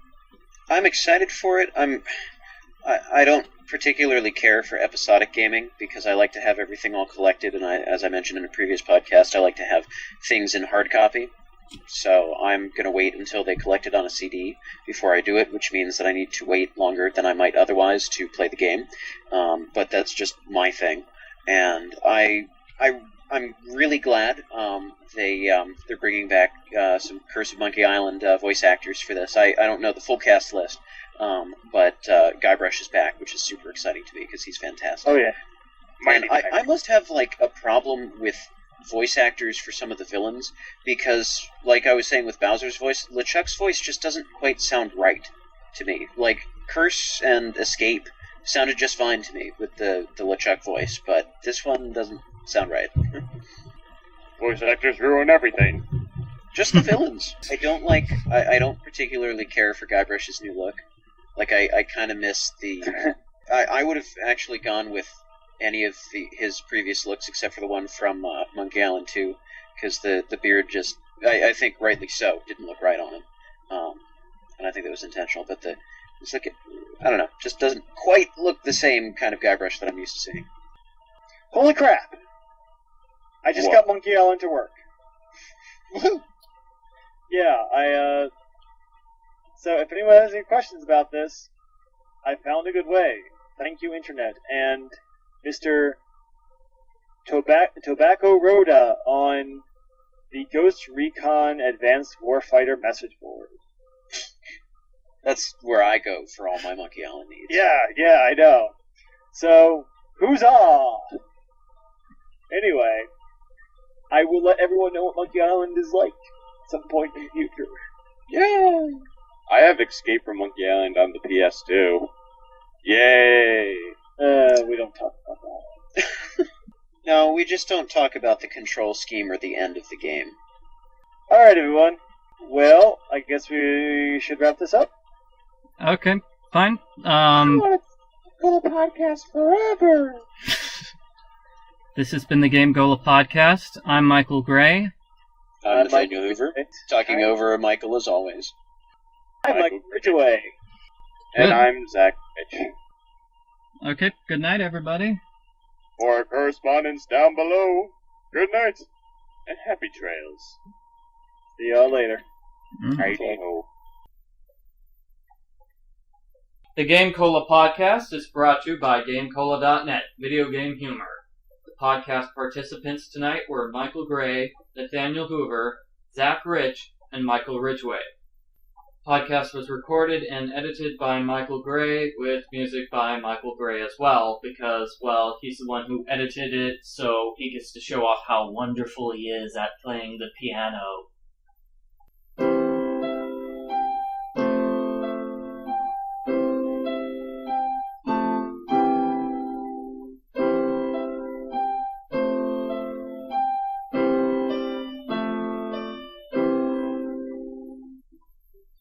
I'm excited for it. I don't particularly care for episodic gaming because I like to have everything all collected, and as I mentioned in a previous podcast, I like to have things in hard copy. So I'm going to wait until they collect it on a CD before I do it, which means that I need to wait longer than I might otherwise to play the game. But that's just my thing. And I'm really glad they're bringing back some Curse of Monkey Island voice actors for this. I don't know the full cast list, but Guybrush is back, which is super exciting to me because he's fantastic. Oh, yeah. And I must have, like, a problem with voice actors for some of the villains because, like I was saying with Bowser's voice, LeChuck's voice just doesn't quite sound right to me. Like, Curse and Escape sounded just fine to me with the LeChuck voice, but this one doesn't sound right. Voice actors ruin everything. Just the villains. I don't particularly care for Guybrush's new look. Like, I kind of miss the... I would have actually gone with any of his previous looks except for the one from Monkey Island 2, because the beard just, I think rightly so, didn't look right on him. And I think that was intentional, but it's like, I don't know, just doesn't quite look the same kind of Guybrush that I'm used to seeing. Holy crap! I just got Monkey Island to work. Yeah, so if anyone has any questions about this, I found a good way. Thank you, Internet. And Mr. Tobacco Rhoda on the Ghost Recon Advanced Warfighter message board. That's where I go for all my Monkey Island needs. Yeah, I know. So, who's on? Anyway, I will let everyone know what Monkey Island is like at some point in the future. Yeah. I have Escape from Monkey Island on the PS2. Yay! We don't talk about that. No, we just don't talk about the control scheme or the end of the game. Alright, everyone. Well, I guess we should wrap this up. Okay, fine. I want to go podcast forever. This has been the GameCola Podcast. I'm Michael Gray. I'm Nathaniel Hoover, talking over Michael as always. I'm Michael Ridgaway. And Good. I'm Zach Mitch. Okay, good night, everybody. For our correspondents down below, good night and happy trails. See y'all later. Hi-ho. The GameCola Podcast is brought to you by GameCola.net, video game humor. The podcast participants tonight were Michael Gray, Nathaniel Hoover, Zach Rich, and Michael Ridgway. Podcast was recorded and edited by Michael Gray, with music by Michael Gray as well, because, well, he's the one who edited it, so he gets to show off how wonderful he is at playing the piano.